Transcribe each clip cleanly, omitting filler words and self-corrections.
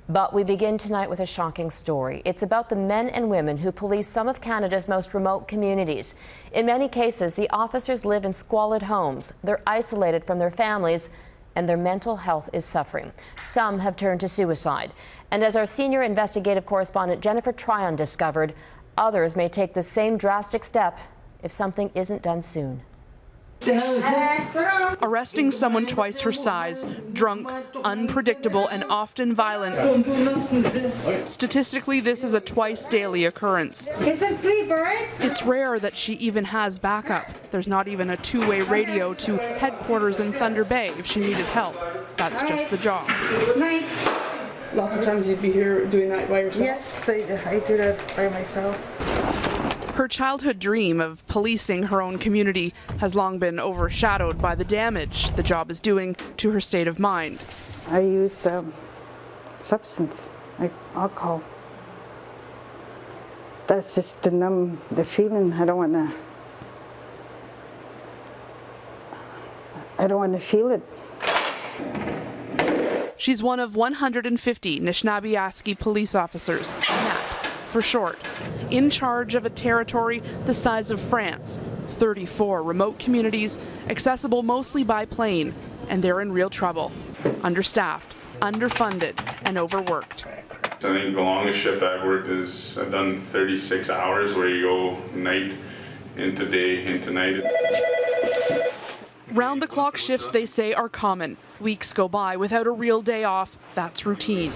But we begin tonight with a shocking story. It's about the men and women who police some of Canada's most remote communities. In many cases, the officers live in squalid homes. They're isolated from their families, and their mental health is suffering. Some have turned to suicide. And as our senior investigative correspondent Jennifer Tryon discovered, others may take the same drastic step if something isn't done soon. Arresting someone twice her size, drunk, unpredictable, and often violent. Statistically, this is a twice daily occurrence. Get some sleep, all right? It's rare that she even has backup. There's not even a two-way radio to headquarters in Thunder Bay if she needed help. That's just the job. Night. Lots of times you'd be here doing that by yourself? Yes, I do that by myself. Her childhood dream of policing her own community has long been overshadowed by the damage the job is doing to her state of mind. I use substance, like alcohol. That's just to numb the feeling. I don't want to feel it. She's one of 150 Anishinaabe police officers, NAPS for short, in charge of a territory the size of France, 34 remote communities, accessible mostly by plane, and they're in real trouble. Understaffed, underfunded, and overworked. I think the longest shift I've worked is I've done 36 hours where you go night into day into night. Round-the-clock shifts, they say, are common. Weeks go by without a real day off. That's routine.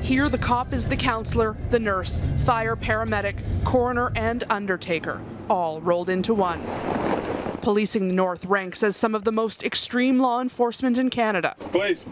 Here, the cop is the counselor, the nurse, fire paramedic, coroner, and undertaker, all rolled into one. Policing the North ranks as some of the most extreme law enforcement in Canada. Please.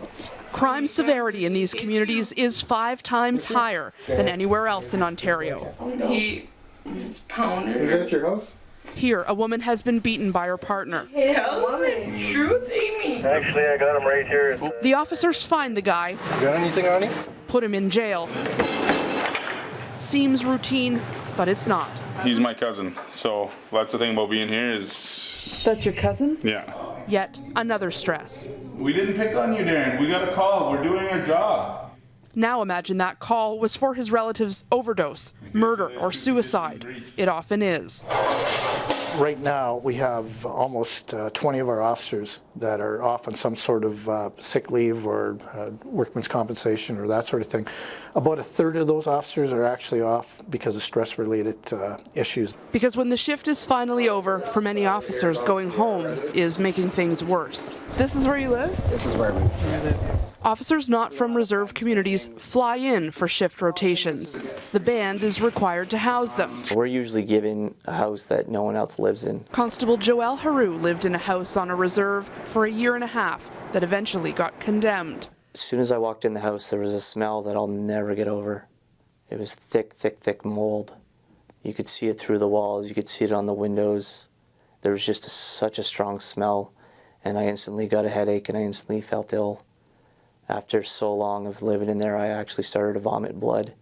Crime severity in these communities is 5 times higher than anywhere else in Ontario. He just pounded her. Is that your house? Here, a woman has been beaten by her partner. Tell him the truth, Amy. Actually, I got him right here. The officers find the guy, You got anything on him? put him in jail. Seems routine, but it's not. He's my cousin, so that's the thing about being here is... That's your cousin? Yeah. Yet another stress. We didn't pick on you, Darren. We got a call. We're doing our job. Now imagine that call was for his relative's overdose, murder, or suicide. It often is. Right now, we have almost 20 of our officers that are off on some sort of sick leave or workman's compensation or that sort of thing. About a third of those officers are actually off because of stress-related issues. Because when the shift is finally over, for many officers, going home is making things worse. This is where you live? This is where we live. Officers not from reserve communities fly in for shift rotations. The band is required to house them. We're usually given a house that no one else lives in. Constable Joelle Haru lived in a house on a reserve for a year and a half that eventually got condemned. As soon as I walked in the house, there was a smell that I'll never get over. It was thick, thick, thick mold. You could see it through the walls. You could see it on the windows. There was just such a strong smell, and I instantly got a headache and I instantly felt ill. After so long of living in there, I actually started to vomit blood.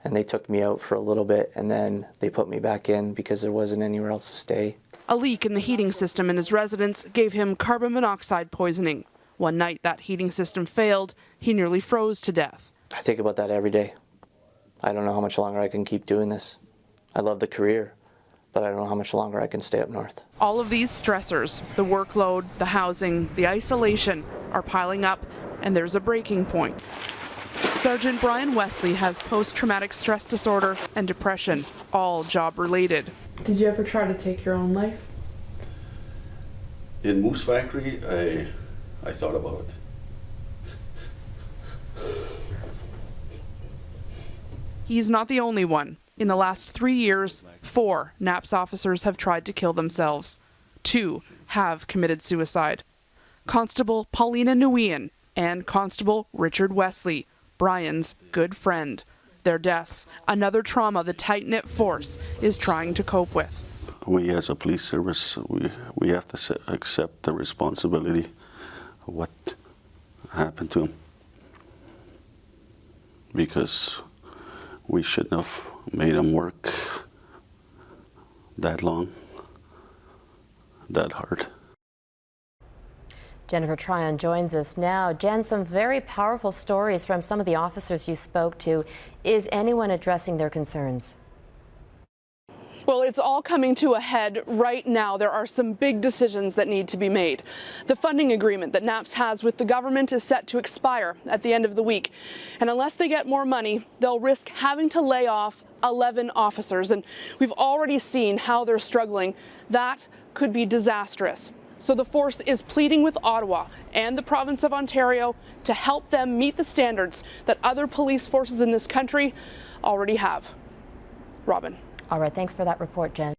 And they took me out for a little bit, and then they put me back in because there wasn't anywhere else to stay. A leak in the heating system in his residence gave him carbon monoxide poisoning. One night that heating system failed, he nearly froze to death. I think about that every day. I don't know how much longer I can keep doing this. I love the career, but I don't know how much longer I can stay up north. All of these stressors, the workload, the housing, the isolation, are piling up, and there's a breaking point. Sergeant Brian Wesley has post-traumatic stress disorder and depression, all job-related. Did you ever try to take your own life? In Moose Factory, I thought about it. He's not the only one. In the last 3 years, 4 NAPS officers have tried to kill themselves. 2 have committed suicide. Constable Paulina Nguyen and Constable Richard Wesley, Brian's good friend. Their deaths, another trauma the tight-knit force is trying to cope with. We as a police service, we have to accept the responsibility of what happened to him. Because we shouldn't have made him work that long, that hard. Jennifer Tryon joins us now. Jen, some very powerful stories from some of the officers you spoke to. Is anyone addressing their concerns? Well, it's all coming to a head right now. There are some big decisions that need to be made. The funding agreement that NAPS has with the government is set to expire at the end of the week. And unless they get more money, they'll risk having to lay off 11 officers. And we've already seen how they're struggling. That could be disastrous. So the force is pleading with Ottawa and the province of Ontario to help them meet the standards that other police forces in this country already have. Robin. All right, thanks for that report, Jen.